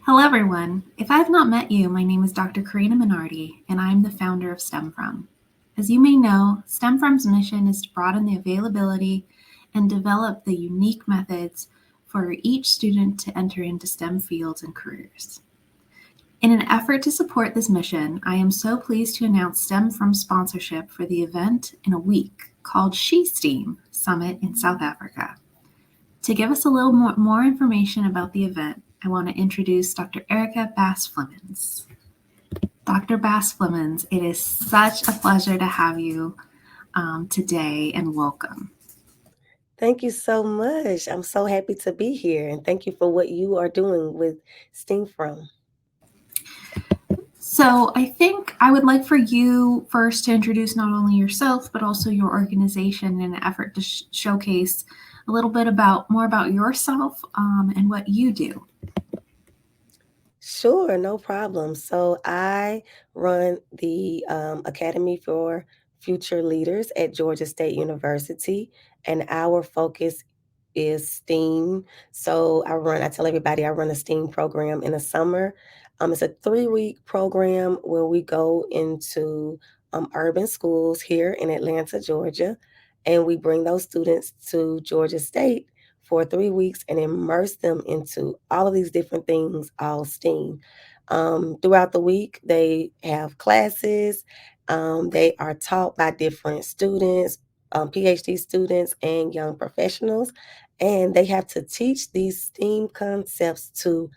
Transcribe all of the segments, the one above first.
Hello, everyone. If I have not met you, my name is Dr. Karina Minardi, and I am the founder of STEMFrom. As you may know, STEMFrom's mission is to broaden the availability and develop the unique methods for each student to enter into STEM fields and careers. In an effort to support this mission, I am so pleased to announce STEMFrom's sponsorship for the event in a week called She STEAM Summit in South Africa. To give us a little more information about the event, I want to introduce Dr. Erica Bass Flemons. Dr. Bass Flemons, it is such a pleasure to have you today and welcome. Thank you so much. I'm so happy to be here and thank you for what you are doing with Steam From. So, I think I would like for you first to introduce not only yourself, but also your organization in an effort to showcase a little bit more about yourself and what you do. Sure, no problem. So I run the Academy for Future Leaders at Georgia State University, and our focus is STEAM. So I tell everybody I run a STEAM program in the summer. It's a 3-week program where we go into urban schools here in Atlanta, Georgia, and we bring those students to Georgia State for 3 weeks and immerse them into all of these different things, all STEAM. Throughout the week, they have classes. They are taught by different students, PhD students, and young professionals. And they have to teach these STEAM concepts to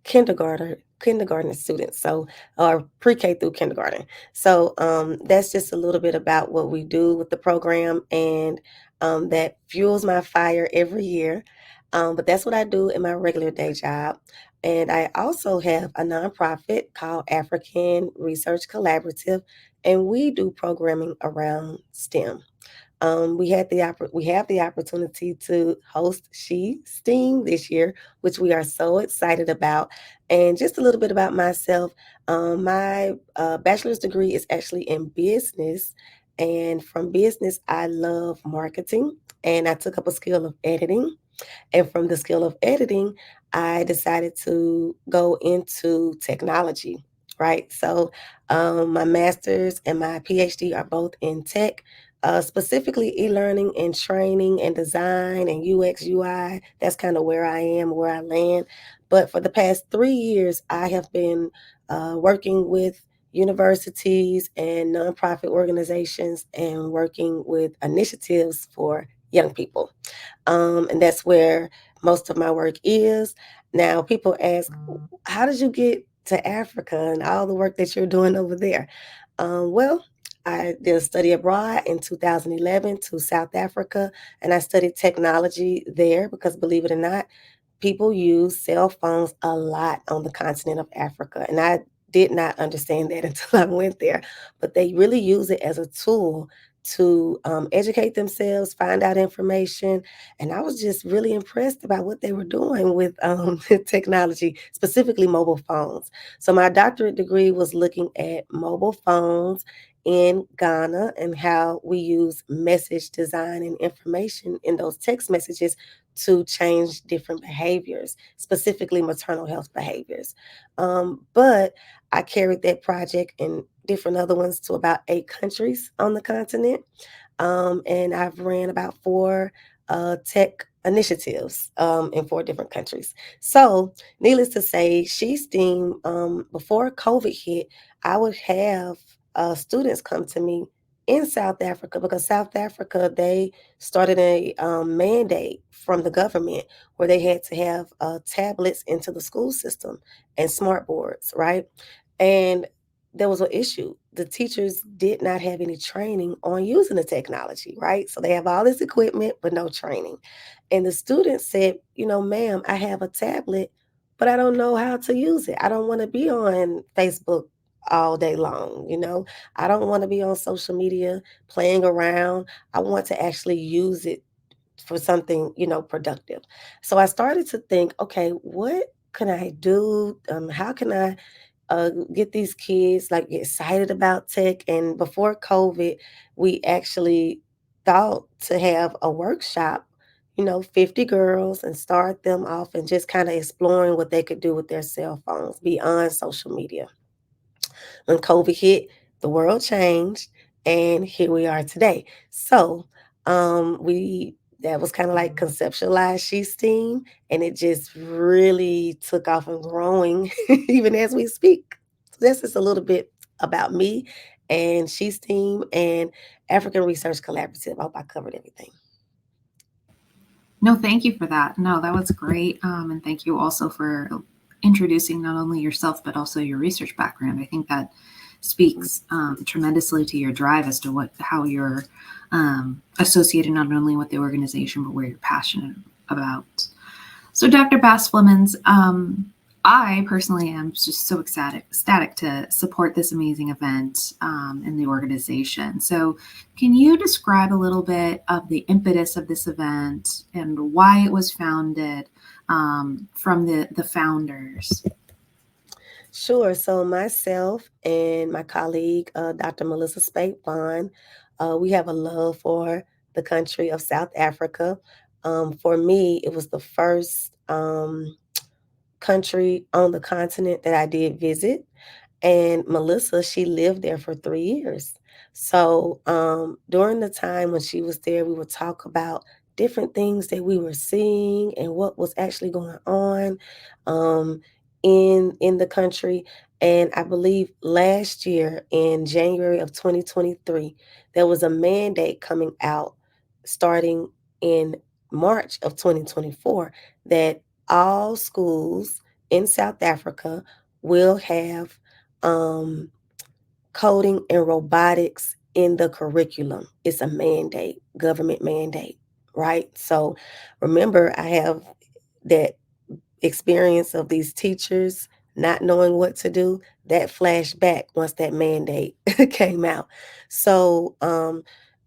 kindergarten students, so or pre-K through kindergarten. So that's just a little bit about what we do with the program, and that fuels my fire every year. But that's what I do in my regular day job. And I also have a nonprofit called African Research Collaborative, and we do programming around STEM. We have the opportunity to host She STEAM this year, which we are so excited about. And just a little bit about myself, my bachelor's degree is actually in business, and from business, I love marketing, and I took up a skill of editing. And from the skill of editing, I decided to go into technology. Right. So my master's and my PhD are both in tech, specifically e-learning and training and design and UX, UI. That's kind of where I am, where I land. But for the past 3 years, I have been working with universities and nonprofit organizations and working with initiatives for young people. And that's where most of my work is. Now, people ask, how did you get to Africa and all the work that you're doing over there? Well, I did a study abroad in 2011 to South Africa, and I studied technology there because, believe it or not, people use cell phones a lot on the continent of Africa. And I did not understand that until I went there, but they really use it as a tool to educate themselves, find out information. And I was just really impressed about what they were doing with technology, specifically mobile phones. So my doctorate degree was looking at mobile phones in Ghana and how we use message design and information in those text messages to change different behaviors, specifically maternal health behaviors. But I carried that project and different other ones to about 8 countries on the continent. And I've ran about four tech initiatives in 4 different countries. So, needless to say, She STEAM, before COVID hit, I would have students come to me in South Africa because South Africa, they started a mandate from the government where they had to have tablets into the school system and smart boards, right? And there was an issue. The teachers did not have any training on using the technology, right? So they have all this equipment, but no training. And the students said, ma'am, I have a tablet, but I don't know how to use it. I don't want to be on Facebook all day long, I don't want to be on social media playing around. I want to actually use it for something, productive. So I started to think, okay, what can I do? How can I get these kids like excited about tech? And before COVID, we actually thought to have a workshop 50 girls and start them off and just kind of exploring what they could do with their cell phones beyond social media. When COVID hit, the world changed, and here we are today. So, we that was kind of like conceptualized She Steam, and it just really took off and growing even as we speak. So that's just a little bit about me and She Steam and African Research Collaborative. I hope I covered everything. No, thank you for that. No, that was great. And thank you also for introducing not only yourself, but also your research background. I think that speaks tremendously to your drive as to how you're associated not only with the organization, but where you're passionate about. So, Dr. Bass Flemons, I personally am just so ecstatic to support this amazing event in the organization. So, can you describe a little bit of the impetus of this event and why it was founded from the founders? Sure. So myself and my colleague, Dr. Melissa Spate Bond, we have a love for the country of South Africa. For me, it was the first country on the continent that I did visit. And Melissa, she lived there for 3 years. So during the time when she was there, we would talk about different things that we were seeing and what was actually going on um, in the country. And I believe last year in January of 2023, there was a mandate coming out starting in March of 2024 that all schools in South Africa will have um, coding and robotics in the curriculum. It's a mandate, government mandate, right? So remember, I have that experience of these teachers not knowing what to do. That flashed back once that mandate came out. So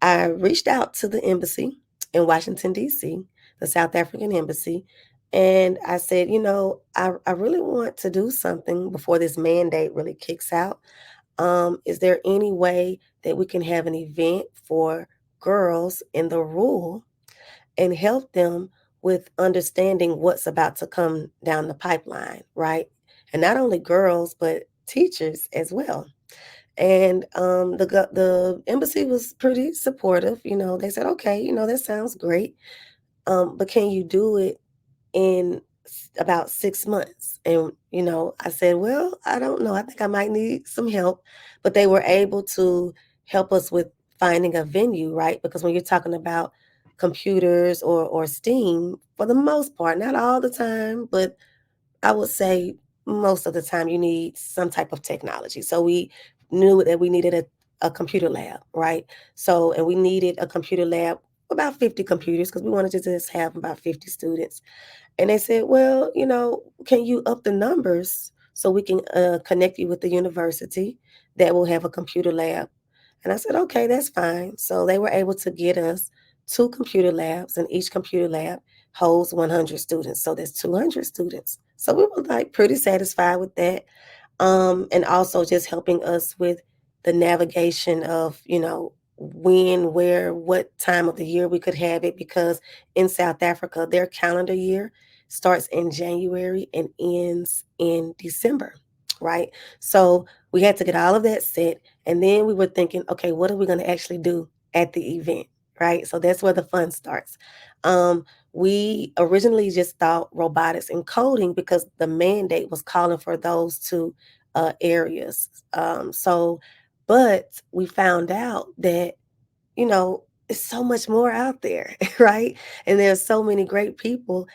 I reached out to the embassy in Washington, D.C., the South African embassy, and I said, I really want to do something before this mandate really kicks out. Is there any way that we can have an event for girls in the rural and help them with understanding what's about to come down the pipeline, right? And not only girls, but teachers as well. And the embassy was pretty supportive. They said, okay, that sounds great, but can you do it in about 6 months? And I said, well, I don't know. I think I might need some help. But they were able to help us with finding a venue, right? Because when you're talking about computers or STEAM, for the most part, not all the time, but I would say most of the time you need some type of technology. So we knew that we needed a computer lab, right? So, and we needed a computer lab, about 50 computers, because we wanted to just have about 50 students. And they said, well, can you up the numbers so we can connect you with the university that will have a computer lab? And I said, okay, that's fine. So they were able to get us 2 computer labs, and each computer lab holds 100 students. So there's 200 students. So we were like pretty satisfied with that. And also just helping us with the navigation of, when, where, what time of the year we could have it, because in South Africa, their calendar year starts in January and ends in December, right? So we had to get all of that set. And then we were thinking, okay, what are we going to actually do at the event, right? So that's where the fun starts. We originally just thought robotics and coding because the mandate was calling for those two areas. But we found out that, it's so much more out there, right? And there's so many great people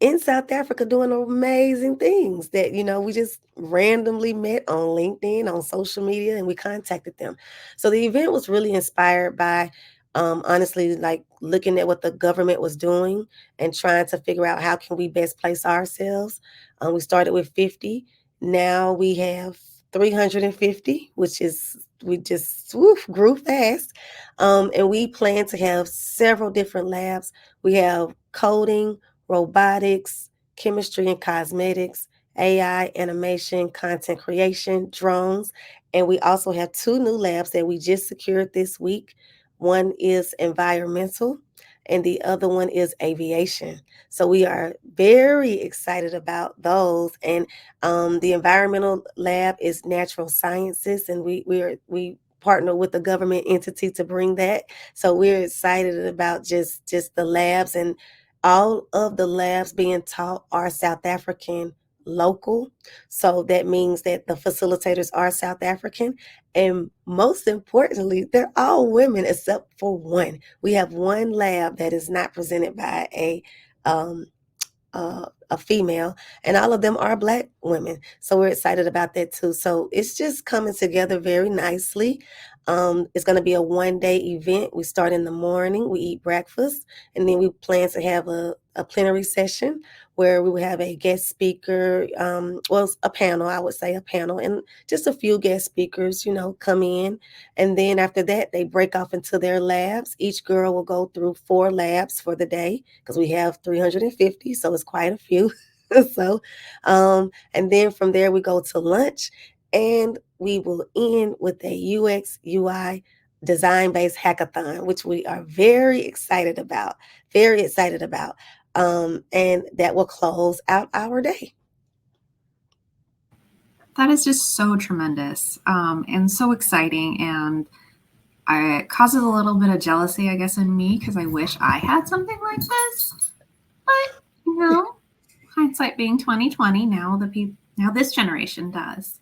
in South Africa doing amazing things that, we just randomly met on LinkedIn, on social media, and we contacted them. So the event was really inspired by, honestly, like looking at what the government was doing and trying to figure out how can we best place ourselves. We started with 50. Now we have 350, which is, we just grew fast. And we plan to have several different labs. We have coding, robotics, chemistry and cosmetics, AI, animation, content creation, drones. And we also have 2 new labs that we just secured this week. One is environmental, and the other one is aviation. So we are very excited about those. And the environmental lab is natural sciences, and we partner with the government entity to bring that. So we're excited about just the labs, and all of the labs being taught are South African local. So that means that the facilitators are South African. And most importantly, they're all women except for one. We have one lab that is not presented by um, a female, and all of them are Black women. So we're excited about that too. So it's just coming together very nicely. It's going to be a 1 day event. We start in the morning, we eat breakfast, and then we plan to have a plenary session where we will have a guest speaker, well, a panel, I would say a panel, and just a few guest speakers, come in. And then after that, they break off into their labs. Each girl will go through 4 labs for the day because we have 350, so it's quite a few. So, and then from there, we go to lunch, and we will end with a UX UI design-based hackathon, which we are very excited about, very excited about. And that will close out our day. That is just so tremendous, and so exciting. And it causes a little bit of jealousy, I guess, in me because I wish I had something like this. But hindsight being 2020, now this generation does.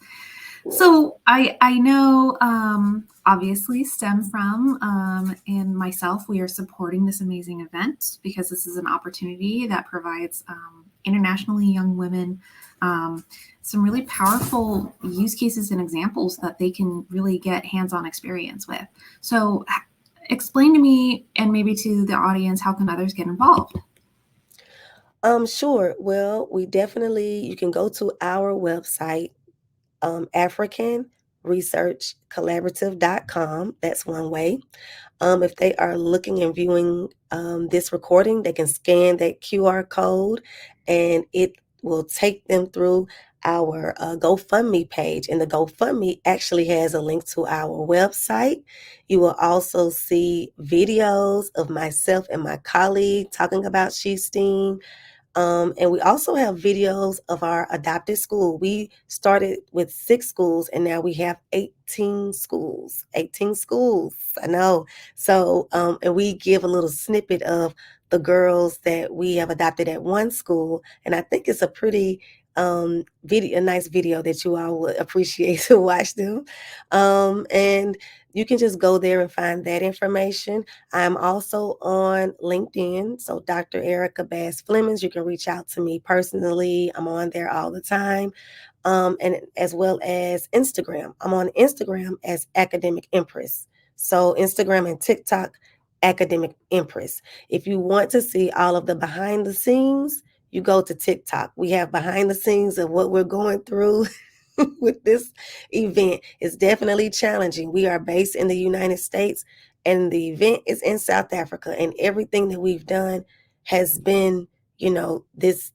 So I know, obviously, STEM From and myself, we are supporting this amazing event because this is an opportunity that provides internationally young women some really powerful use cases and examples that they can really get hands-on experience with. So explain to me and maybe to the audience, how can others get involved? Sure. Well, you can go to our website, africanresearchcollaborative.com. That's one way. If they are looking and viewing this recording, they can scan that QR code, and it will take them through our GoFundMe page. And the GoFundMe actually has a link to our website. You will also see videos of myself and my colleague talking about She STEAM. And we also have videos of our adopted school. We started with 6 schools, and now we have 18 schools. 18 schools, I know. So, and we give a little snippet of the girls that we have adopted at one school, and I think it's a pretty a nice video that you all would appreciate to watch them. And you can just go there and find that information. I'm also on LinkedIn. So Dr. Erica Bass Flemings, you can reach out to me personally. I'm on there all the time. And as well as Instagram. I'm on Instagram as Academic Empress. So Instagram and TikTok, Academic Empress. If you want to see all of the behind the scenes, you go to TikTok. We have behind the scenes of what we're going through with this event. It's definitely challenging. We are based in the United States, and the event is in South Africa, and everything that we've done has been, this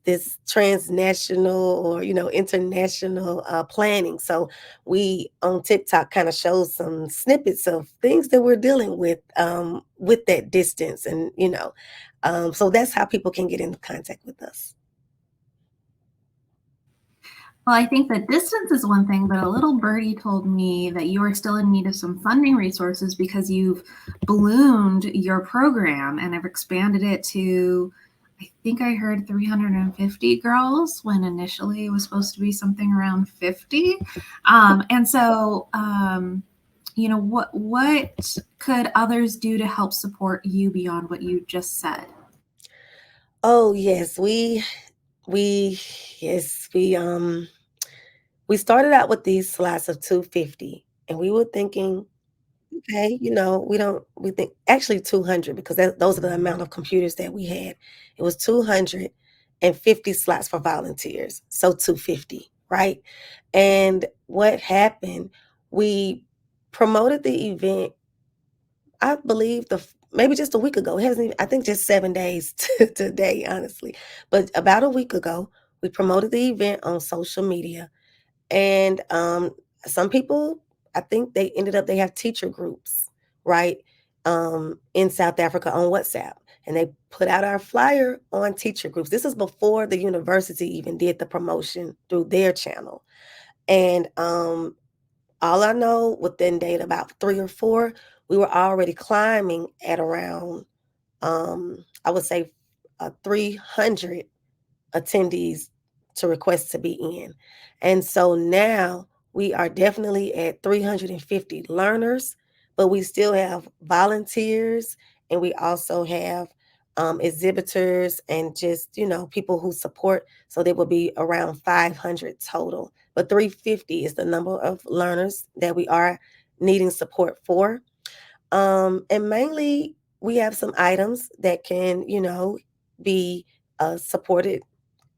transnational or, international planning. So we on TikTok kind of shows some snippets of things that we're dealing with that distance, and so that's how people can get into contact with us. Well, I think that distance is one thing, but a little birdie told me that you are still in need of some funding resources because you've ballooned your program and have expanded it to, I think I heard 350 girls when initially it was supposed to be something around 50. And so, what could others do to help support you beyond what you just said? Oh yes, we yes, we started out with these slots of 250, and we were thinking, okay, we think actually 200, because those are the amount of computers that we had. It was 250 slots for volunteers, so 250, right? And what happened, we promoted the event, I believe maybe just a week ago. It hasn't even, I think just 7 days to today, honestly. But about a week ago, we promoted the event on social media, and some people, I think they have teacher groups, right? In South Africa on WhatsApp. and they put out our flyer on teacher groups. This is before the university even did the promotion through their channel. And all I know, within date about 3 or 4, we were already climbing at around, I would say, 300 attendees to request to be in. And so now we are definitely at 350 learners, but we still have volunteers, and we also have exhibitors and just, people who support. So there will be around 500 total, but 350 is the number of learners that we are needing support for. And mainly we have some items that can, be supported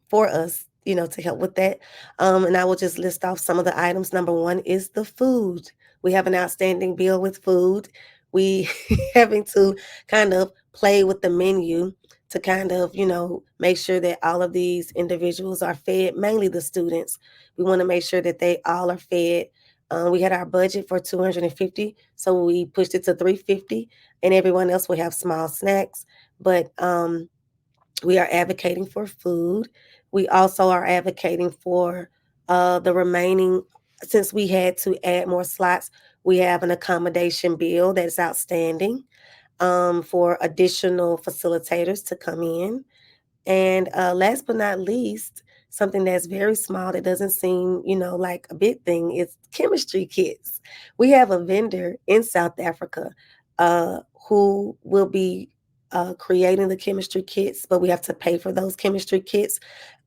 for us, to help with that. And I will just list off some of the items. Number one is the food. We have an outstanding bill with food. We having to kind of play with the menu to kind of, make sure that all of these individuals are fed, mainly the students. We want to make sure that they all are fed. We had our budget for 250, so we pushed it to 350, and everyone else will have small snacks. But we are advocating for food. We also are advocating for the remaining, since we had to add more slots, we have an accommodation bill that's outstanding for additional facilitators to come in. And last but not least, something that's very small that doesn't seem, like a big thing is chemistry kits. We have a vendor in South Africa who will be creating the chemistry kits, but we have to pay for those chemistry kits.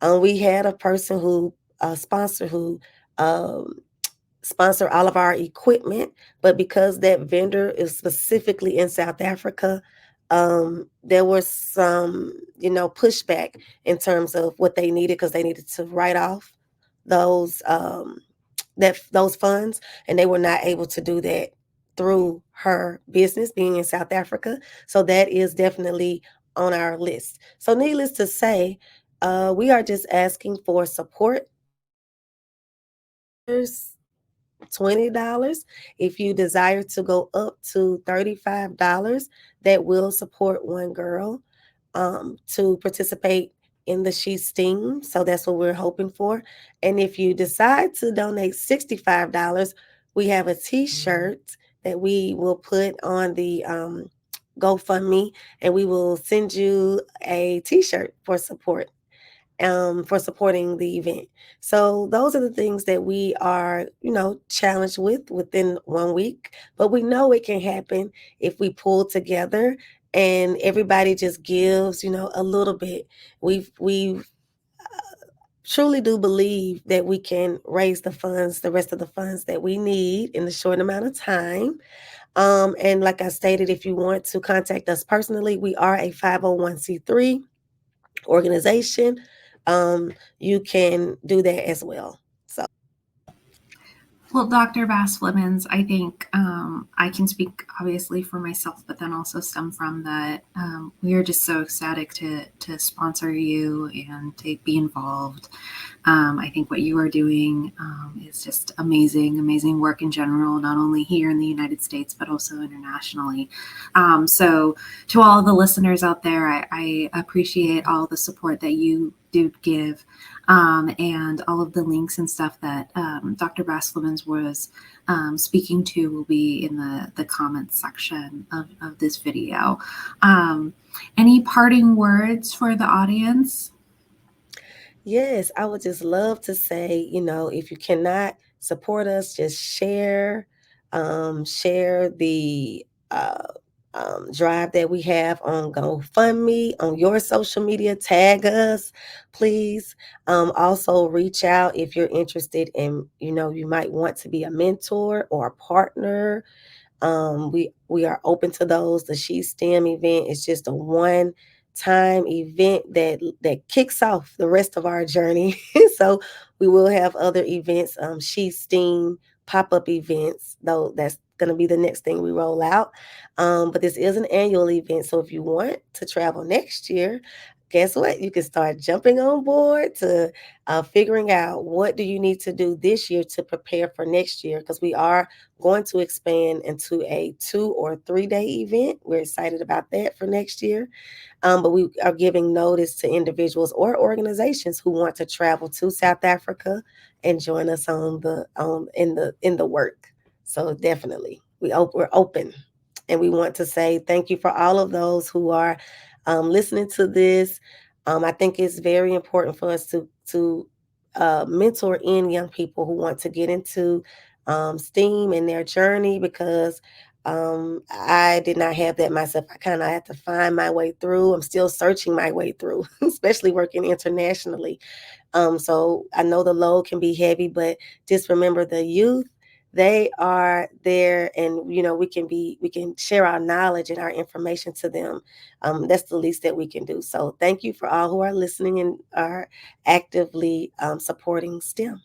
We had a person who sponsor who um, sponsor all of our equipment, but because that vendor is specifically in South Africa, there was some, pushback in terms of what they needed, because they needed to write off those those funds, and they were not able to do that through her business being in South Africa. So that is definitely on our list. So needless to say, we are just asking for support. $20. If you desire to go up to $35, that will support one girl to participate in the She STEAM. So that's what we're hoping for. And if you decide to donate $65, we have a t-shirt that we will put on the GoFundMe, and we will send you a t-shirt for support, for supporting the event. So those are the things that we are, challenged with within 1 week. But we know it can happen if we pull together and everybody just gives, a little bit. We truly do believe that we can raise the rest of the funds that we need in a short amount of time. And like I stated, if you want to contact us personally, we are a 501c3 organization. You can do that as well. So, Well, Dr. Bass Flemons, I think I can speak obviously for myself, but then also stem from that. We are just so ecstatic to sponsor you and to be involved. I think what you are doing is just amazing, amazing work in general, not only here in the United States, but also internationally. So to all the listeners out there, I appreciate all the support that you do give, and all of the links and stuff that Dr. Bass Flemons was speaking to will be in the comments section of this video. Any parting words for the audience? yes, I would just love to say, if you cannot support us, just share the drive that we have on GoFundMe, on your social media. Tag us, please. Also, reach out if you're interested in, you might want to be a mentor or a partner. We are open to those. The She STEM event is just a one-time event that kicks off the rest of our journey. So we will have other events, She STEAM pop-up events, though that's going to be the next thing we roll out. But this is an annual event, so if you want to travel next year, guess what? You can start jumping on board to figuring out what do you need to do this year to prepare for next year, because we are going to expand into a 2 or 3 day event. We're excited about that for next year. But we are giving notice to individuals or organizations who want to travel to South Africa and join us on the in the work. So definitely, we're open, and we want to say thank you for all of those who are listening to this. I think it's very important for us to mentor in young people who want to get into STEAM in their journey, because I did not have that myself. I kind of had to find my way through. I'm still searching my way through, especially working internationally. So I know the load can be heavy, but just remember the youth, they are there, and we can share our knowledge and our information to them. That's the least that we can do. So thank you for all who are listening and are actively supporting STEM.